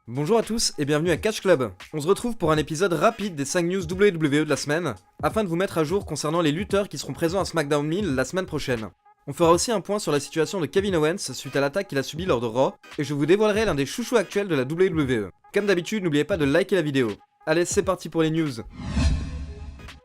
Bonjour à tous et bienvenue à Catch Club. On se retrouve pour un épisode rapide des 5 news WWE de la semaine, afin de vous mettre à jour concernant les lutteurs qui seront présents à SmackDown 1000 la semaine prochaine. On fera aussi un point sur la situation de Kevin Owens suite à l'attaque qu'il a subie lors de Raw, et je vous dévoilerai l'un des chouchous actuels de la WWE. Comme d'habitude, n'oubliez pas de liker la vidéo. Allez, c'est parti pour les news.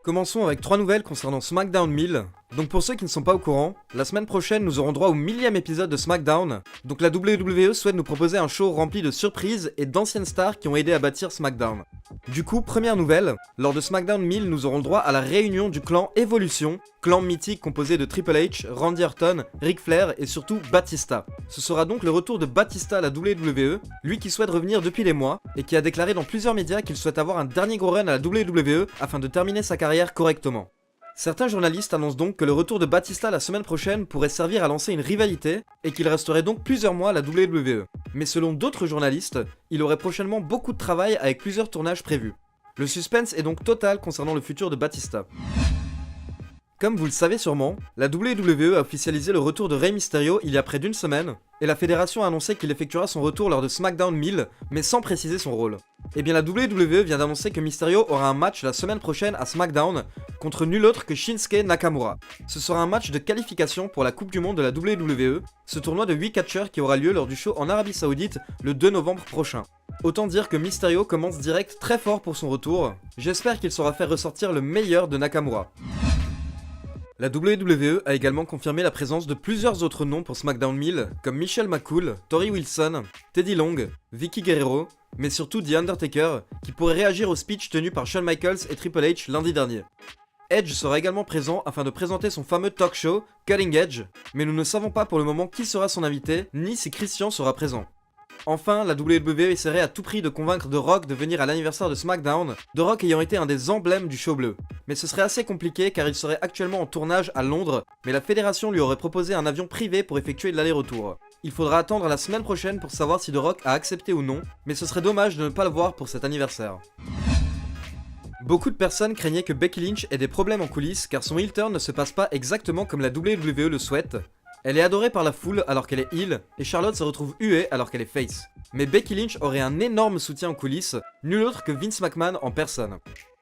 Commençons avec 3 nouvelles concernant SmackDown 1000. Donc pour ceux qui ne sont pas au courant, la semaine prochaine nous aurons droit au 1000e épisode de SmackDown. Donc la WWE souhaite nous proposer un show rempli de surprises et d'anciennes stars qui ont aidé à bâtir SmackDown. Du coup, première nouvelle, lors de SmackDown 1000 nous aurons le droit à la réunion du clan Evolution, clan mythique composé de Triple H, Randy Orton, Ric Flair et surtout Batista. Ce sera donc le retour de Batista à la WWE, lui qui souhaite revenir depuis des mois et qui a déclaré dans plusieurs médias qu'il souhaite avoir un dernier gros run à la WWE afin de terminer sa carrière correctement. Certains journalistes annoncent donc que le retour de Batista la semaine prochaine pourrait servir à lancer une rivalité et qu'il resterait donc plusieurs mois à la WWE. Mais selon d'autres journalistes, il aurait prochainement beaucoup de travail avec plusieurs tournages prévus. Le suspense est donc total concernant le futur de Batista. Comme vous le savez sûrement, la WWE a officialisé le retour de Rey Mysterio il y a près d'une semaine, et la fédération a annoncé qu'il effectuera son retour lors de SmackDown 1000, mais sans préciser son rôle. Et bien la WWE vient d'annoncer que Mysterio aura un match la semaine prochaine à SmackDown contre nul autre que Shinsuke Nakamura. Ce sera un match de qualification pour la Coupe du Monde de la WWE, ce tournoi de 8 catcheurs qui aura lieu lors du show en Arabie Saoudite le 2 novembre prochain. Autant dire que Mysterio commence direct très fort pour son retour, j'espère qu'il saura faire ressortir le meilleur de Nakamura. La WWE a également confirmé la présence de plusieurs autres noms pour SmackDown 1000, comme Michelle McCool, Tori Wilson, Teddy Long, Vickie Guerrero, mais surtout The Undertaker, qui pourrait réagir au speech tenu par Shawn Michaels et Triple H lundi dernier. Edge sera également présent afin de présenter son fameux talk show, Cutting Edge, mais nous ne savons pas pour le moment qui sera son invité, ni si Christian sera présent. Enfin, la WWE essaierait à tout prix de convaincre The Rock de venir à l'anniversaire de SmackDown, The Rock ayant été un des emblèmes du show bleu. Mais ce serait assez compliqué car il serait actuellement en tournage à Londres, mais la fédération lui aurait proposé un avion privé pour effectuer l'aller-retour. Il faudra attendre la semaine prochaine pour savoir si The Rock a accepté ou non, mais ce serait dommage de ne pas le voir pour cet anniversaire. Beaucoup de personnes craignaient que Becky Lynch ait des problèmes en coulisses car son heel turn ne se passe pas exactement comme la WWE le souhaite. Elle est adorée par la foule alors qu'elle est heel, et Charlotte se retrouve huée alors qu'elle est face. Mais Becky Lynch aurait un énorme soutien en coulisses, nul autre que Vince McMahon en personne.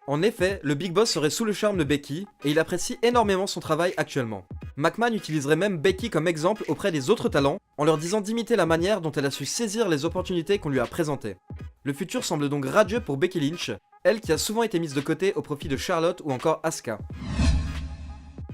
En effet, le Big Boss serait sous le charme de Becky, et il apprécie énormément son travail actuellement. McMahon utiliserait même Becky comme exemple auprès des autres talents, en leur disant d'imiter la manière dont elle a su saisir les opportunités qu'on lui a présentées. Le futur semble donc radieux pour Becky Lynch, elle qui a souvent été mise de côté au profit de Charlotte ou encore Asuka.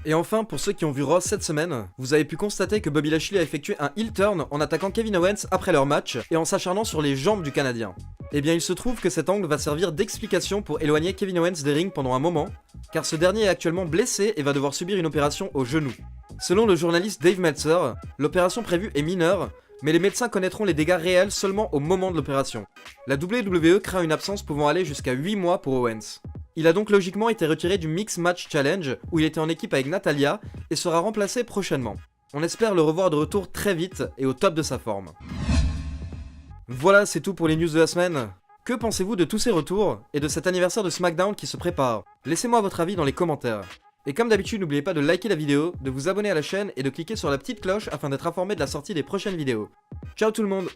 Et enfin, pour ceux qui ont vu Raw cette semaine, vous avez pu constater que Bobby Lashley a effectué un heel turn en attaquant Kevin Owens après leur match et en s'acharnant sur les jambes du Canadien. Et bien il se trouve que cet angle va servir d'explication pour éloigner Kevin Owens des rings pendant un moment, car ce dernier est actuellement blessé et va devoir subir une opération au genou. Selon le journaliste Dave Meltzer, l'opération prévue est mineure, mais les médecins connaîtront les dégâts réels seulement au moment de l'opération. La WWE craint une absence pouvant aller jusqu'à 8 mois pour Owens. Il a donc logiquement été retiré du Mix Match Challenge, où il était en équipe avec Natalya, et sera remplacé prochainement. On espère le revoir de retour très vite et au top de sa forme. Voilà, c'est tout pour les news de la semaine. Que pensez-vous de tous ces retours, et de cet anniversaire de SmackDown qui se prépare? Laissez-moi votre avis dans les commentaires. Et comme d'habitude, n'oubliez pas de liker la vidéo, de vous abonner à la chaîne et de cliquer sur la petite cloche afin d'être informé de la sortie des prochaines vidéos. Ciao tout le monde!